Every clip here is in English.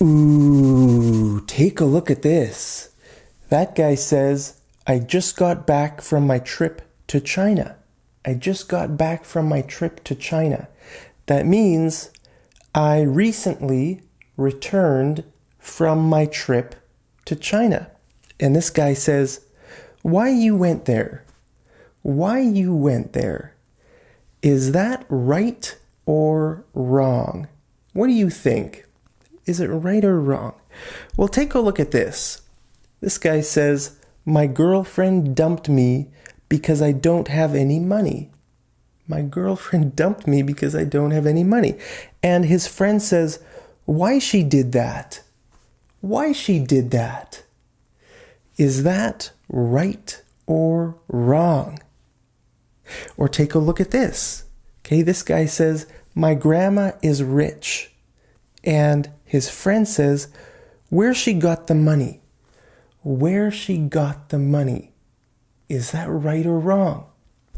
Ooh, take a look at this. That guy says, I just got back from my trip to China. I just got back from my trip to China. That means I recently returned from my trip to China. And this guy says, why you went there? Why you went there? Is that right or wrong? What do you think? Is it right or wrong? Well, take a look at this. This guy says, my girlfriend dumped me because I don't have any money. My girlfriend dumped me because I don't have any money. And his friend says, why she did that? Why she did that? Is that right or wrong? Or take a look at this. Okay, this guy says, my grandma is rich. And his friend says, where she got the money? Where she got the money? Is that right or wrong?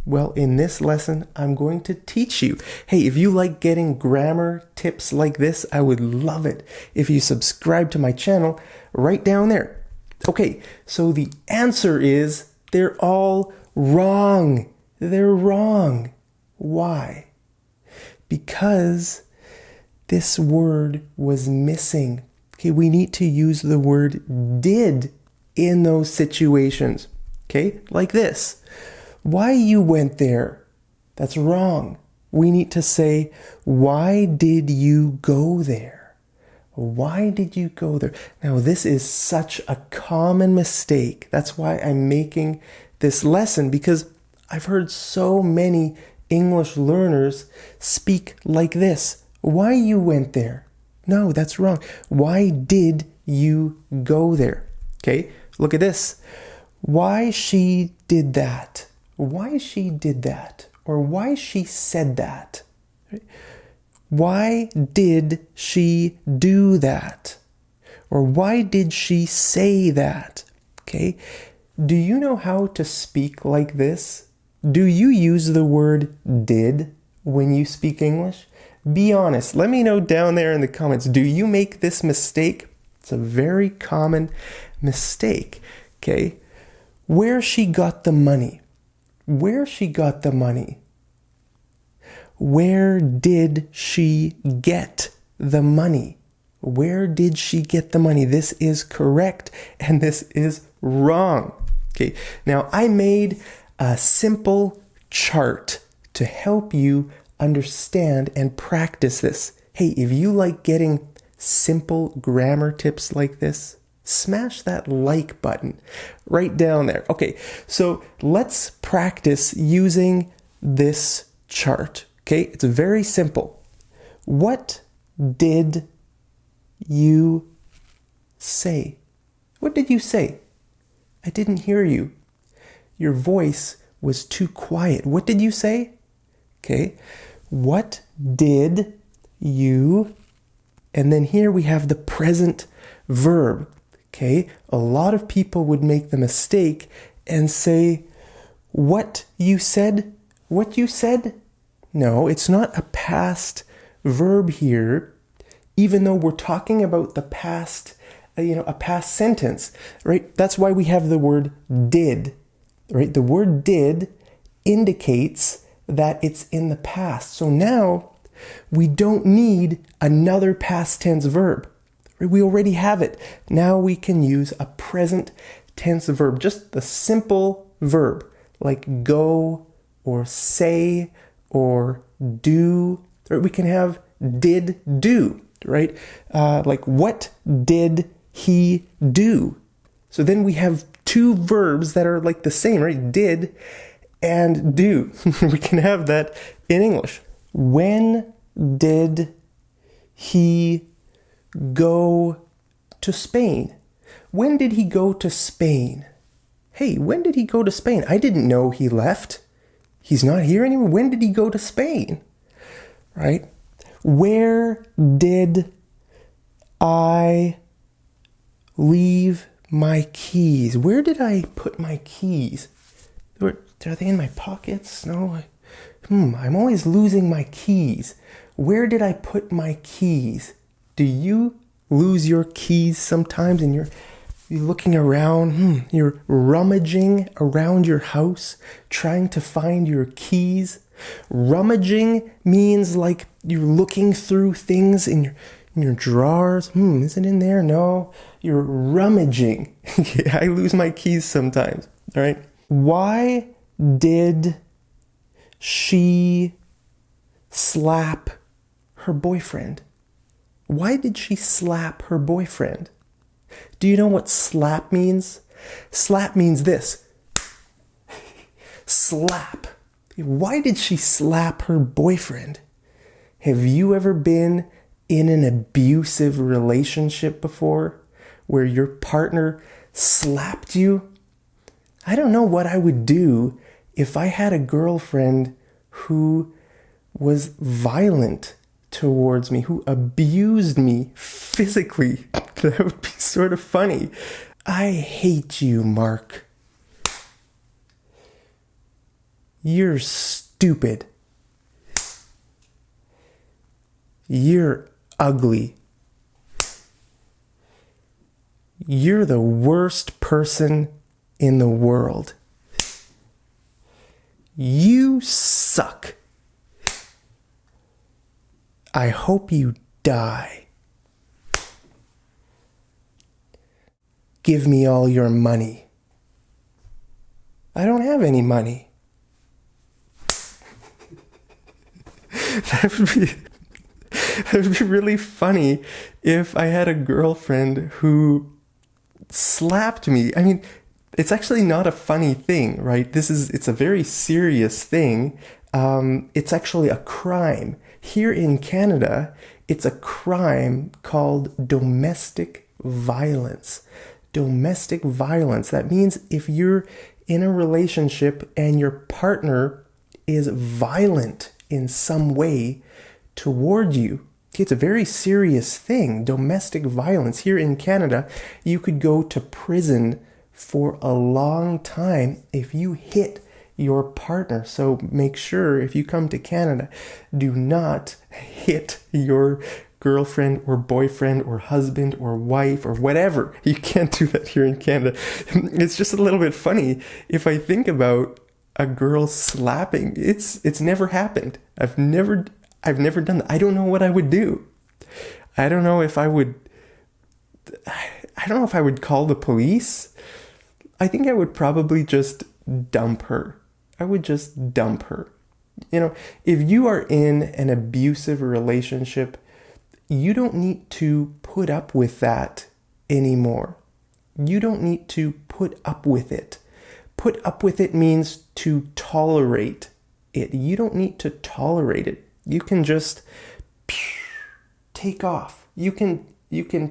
Well, in this lesson, I'm going to teach you. Hey, if you like getting grammar tips like this, I would love it if you subscribe to my channel right down there. Okay, so the answer is they're all wrong. They're wrong. Why? Because this word was missing. Okay, we need to use the word did in those situations. Okay, like this. Why you went there? That's wrong. We need to say, why did you go there? Why did you go there? Now, this is such a common mistake. That's why I'm making this lesson, because I've heard so many English learners speak like this. Why you went there? No, that's wrong. Why did you go there? Okay, look at this. Why she did that? Why she did that? Or why she said that? Why did she do that? Or why did she say that? Okay, do you know how to speak like this? Do you use the word did when you speak English? Be honest. Let me know down there in the comments. Do you make this mistake? It's a very common mistake. Okay. Where she got the money. Where she got the money. Where did she get the money? Where did she get the money? This is correct and this is wrong. Okay. Now I made a simple chart to help you understand and practice this. Hey, if you like getting simple grammar tips like this, smash that like button right down there. Okay, so let's practice using this chart. Okay, it's very simple. What did you say? What did you say? I didn't hear you. Your voice was too quiet. What did you say? Okay, what did you, and then here we have the present verb. Okay, a lot of people would make the mistake and say, what you said? What you said? No, it's not a past verb here, even though we're talking about the past, a past sentence, right? That's why we have the word did, right? The word did indicates that it's in the past. So now we don't need another past tense verb. We already have it. Now we can use a present tense verb, just the simple verb like go or say or do. Or we can have did do, right? Like what did he do? So then we have two verbs that are like the same, right? Did and do. We can have that in English. When did he go to Spain? When did he go to Spain? Hey, when did he go to Spain? I didn't know he left. He's not here anymore. When did he go to Spain? Right? Where did I leave my keys? Where did I put my keys? Are they in my pockets? No. I'm always losing my keys. Where did I put my keys? Do you lose your keys sometimes and you're looking around, you're rummaging around your house, trying to find your keys. Rummaging means like you're looking through things in your drawers. Is it in there? No. You're rummaging. I lose my keys sometimes. All right. Why did she slap her boyfriend? Why did she slap her boyfriend? Do you know what slap means? Slap means this. Slap. Why did she slap her boyfriend? Have you ever been in an abusive relationship before where your partner slapped you? I don't know what I would do if I had a girlfriend who was violent towards me, who abused me physically. That would be sort of funny. I hate you, Mark. You're stupid. You're ugly. You're the worst person in the world. You suck. I hope you die. Give me all your money. I don't have any money. That would be really funny if I had a girlfriend who slapped me. I mean, it's actually not a funny thing, right? It's a very serious thing. It's actually a crime. Here in Canada, it's a crime called domestic violence. Domestic violence. That means if you're in a relationship and your partner is violent in some way toward you, it's a very serious thing. Domestic violence. Here in Canada, you could go to prison for a long time if you hit your partner. So make sure if you come to Canada, do not hit your girlfriend or boyfriend or husband or wife or whatever. You can't do that here in Canada. It's just a little bit funny if I think about a girl slapping. It's never happened. I've never done that. I don't know what I would do. I don't know if I would call the police. I think I would probably just dump her. I would just dump her. You know, if you are in an abusive relationship, you don't need to put up with that anymore. You don't need to put up with it. Put up with it means to tolerate it. You don't need to tolerate it. You can just take off. You can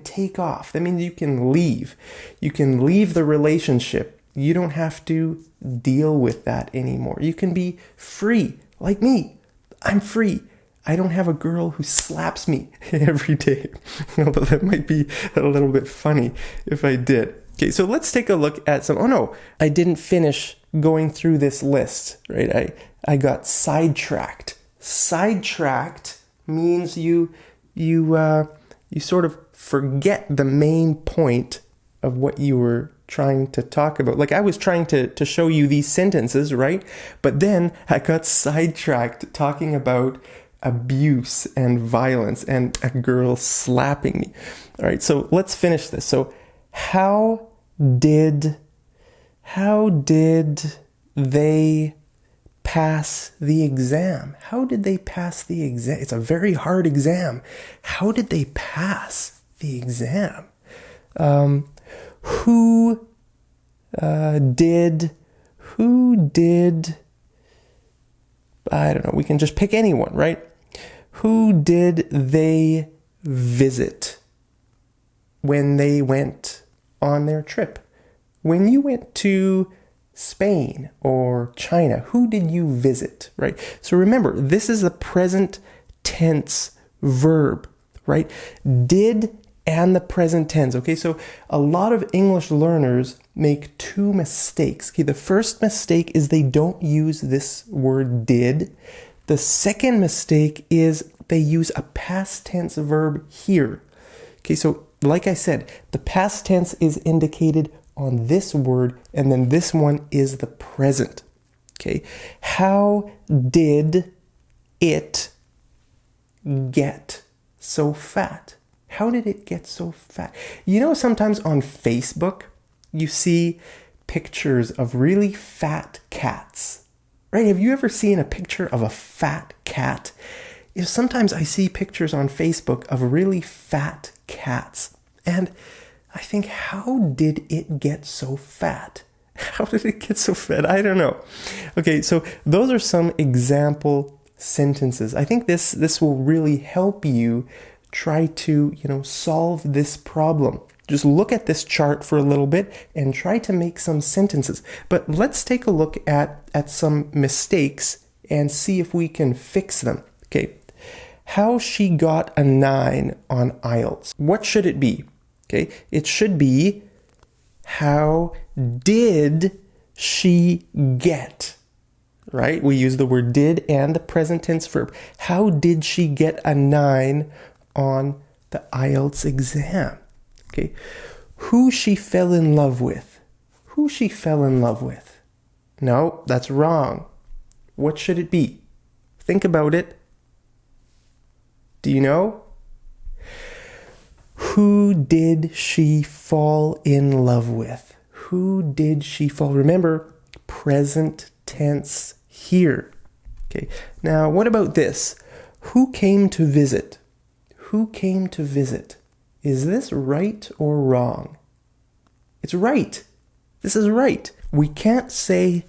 take off. That means you can leave. You can leave the relationship. You don't have to deal with that anymore. You can be free, like me. I'm free. I don't have a girl who slaps me every day. Although that might be a little bit funny if I did. Okay, so let's take a look at some... Oh no, I didn't finish going through this list, right? I got sidetracked. Sidetracked means you sort of forget the main point of what you were trying to talk about. Like I was trying to show you these sentences, right? But then I got sidetracked talking about abuse and violence and a girl slapping me. All right, so let's finish this. So how did they pass the exam? How did they pass the exam? It's a very hard exam. How did they pass the exam? Who did, I don't know, we can just pick anyone, right? Who did they visit when they went on their trip? When you went to Spain or China, who did you visit, right? So remember, this is a present tense verb, right? Did and the present tense. Okay, so a lot of English learners make two mistakes. Okay, the first mistake is they don't use this word did. The second mistake is they use a past tense verb here. Okay, so like I said, the past tense is indicated on this word, and then this one is the present. Okay, how did it get so fat? How did it get so fat? You know, sometimes on Facebook, you see pictures of really fat cats, right? Have you ever seen a picture of a fat cat? Sometimes I see pictures on Facebook of really fat cats, and I think, how did it get so fat? How did it get so fat? I don't know. Okay, so those are some example sentences. I think this will really help you try to, solve this problem. Just look at this chart for a little bit and try to make some sentences. But let's take a look at some mistakes and see if we can fix them. Okay, how she got a 9 on IELTS. What should it be? Okay, it should be, how did she get? Right? We use the word did and the present tense verb. How did she get a 9 on the IELTS exam? Okay, who she fell in love with. Who she fell in love with. No, that's wrong. What should it be? Think about it. Do you know? Who did she fall in love with? Who did she fall? Remember, present tense here. Okay, now what about this? Who came to visit? Who came to visit? Is this right or wrong? It's right. This is right. We can't say,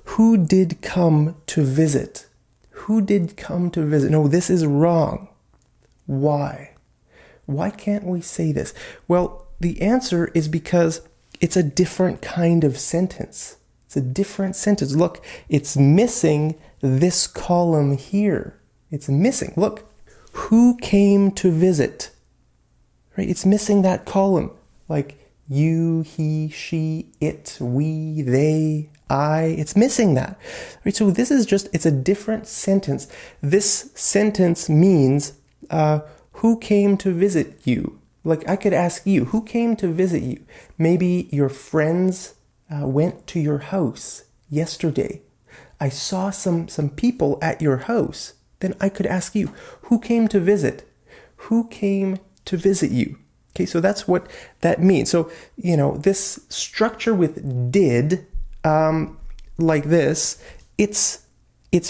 who did come to visit? Who did come to visit? No, this is wrong. Why? Why can't we say this? Well, the answer is because it's a different kind of sentence. It's a different sentence. Look, it's missing this column here. It's missing. Look, who came to visit? Right? It's missing that column. Like you, he, she, it, we, they, I. It's missing that. Right? So this is just, it's a different sentence. This sentence means, who came to visit you? Like I could ask you, who came to visit you? Maybe your friends went to your house yesterday. I saw some people at your house. Then I could ask you, who came to visit? Who came to visit you? Okay, so that's what that means. So, this structure with did, like this, it's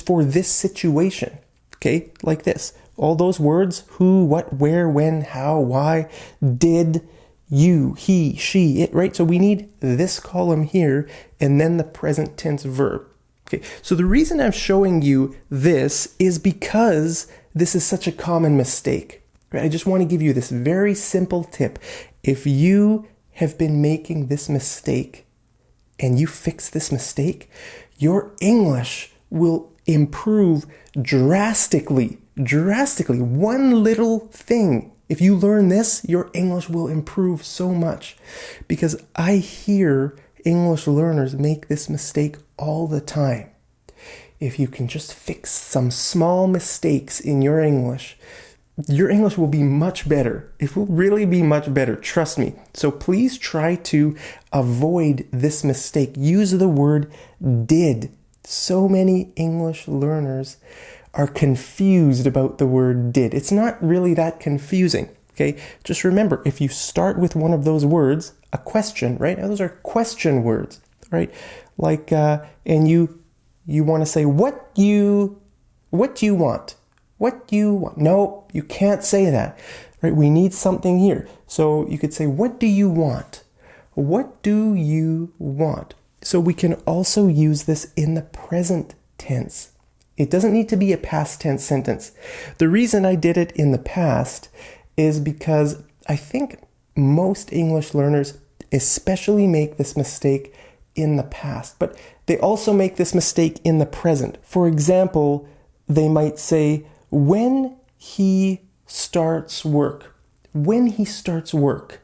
for this situation. Okay, like this. All those words, who, what, where, when, how, why, did, you, he, she, it, right? So we need this column here and then the present tense verb. Okay, so the reason I'm showing you this is because this is such a common mistake. Right? I just want to give you this very simple tip. If you have been making this mistake and you fix this mistake, your English will improve drastically. One little thing. If you learn this, your English will improve so much. Because I hear English learners make this mistake all the time. If you can just fix some small mistakes in your English will be much better. It will really be much better. Trust me. So please try to avoid this mistake. Use the word did. So many English learners are confused about the word did. It's not really that confusing, okay? Just remember, if you start with one of those words, a question, right? Those are question words, right? Like, and you want to say, what do you want? What do you want? No, you can't say that, right? We need something here. So you could say, what do you want? What do you want? So we can also use this in the present tense. It doesn't need to be a past tense sentence. The reason I did it in the past is because I think most English learners especially make this mistake in the past, but they also make this mistake in the present. For example, they might say, when he starts work. When he starts work.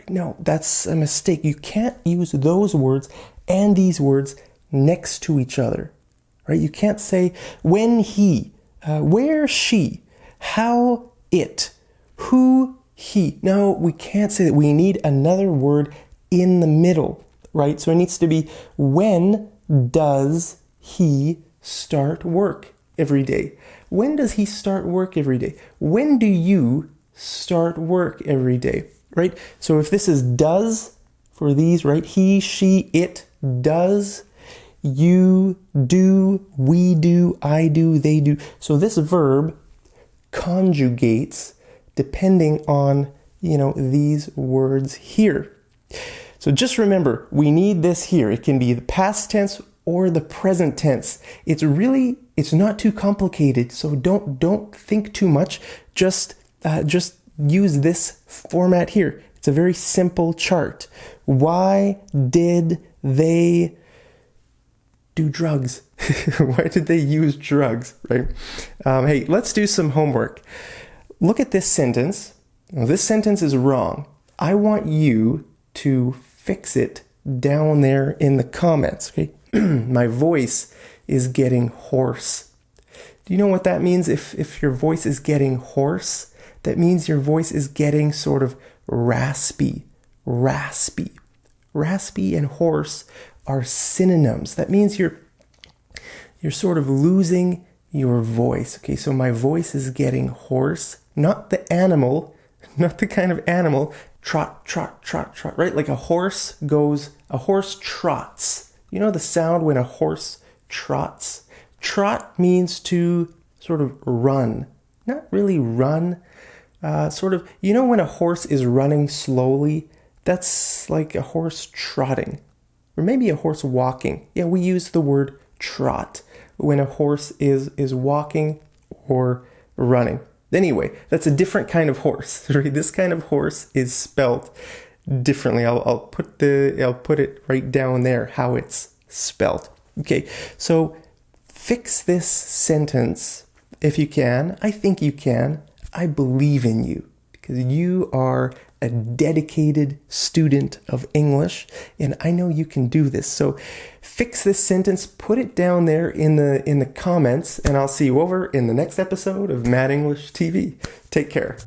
No, that's a mistake. You can't use those words and these words next to each other. Right? You can't say when he, where she, how it, who he. No, we can't say that. We need another word in the middle, right? So it needs to be, when does he start work every day? When does he start work every day? When do you start work every day, right? So if this is does for these, right? He, she, it does, you do, we do, I do, they do. So this verb conjugates depending on, these words here. So just remember, we need this here. It can be the past tense or the present tense. It's not too complicated. So don't think too much. Just use this format here. It's a very simple chart. Why did they do drugs? Why did they use drugs, right? Hey, let's do some homework. Look at this sentence. Now, this sentence is wrong. I want you to fix it down there in the comments, okay? My voice is getting hoarse. Do you know what that means? If your voice is getting hoarse, that means your voice is getting sort of raspy. Raspy and hoarse are synonyms. That means you're sort of losing your voice. Okay, so my voice is getting hoarse. Not the animal, not the kind of animal. Trot, trot, trot, trot, right? Like a horse trots. You know the sound when a horse trots? Trot means to sort of run. Not really run. When a horse is running slowly, that's like a horse trotting. Or maybe a horse walking. Yeah, we use the word trot when a horse is walking or running. Anyway, that's a different kind of horse. This kind of horse is spelt differently. I'll put it right down there how it's spelt. Okay, so fix this sentence if you can. I think you can. I believe in you because you are a dedicated student of English, and I know you can do this. So fix this sentence, put it down there in the comments, and I'll see you over in the next episode of Mad English TV. Take care.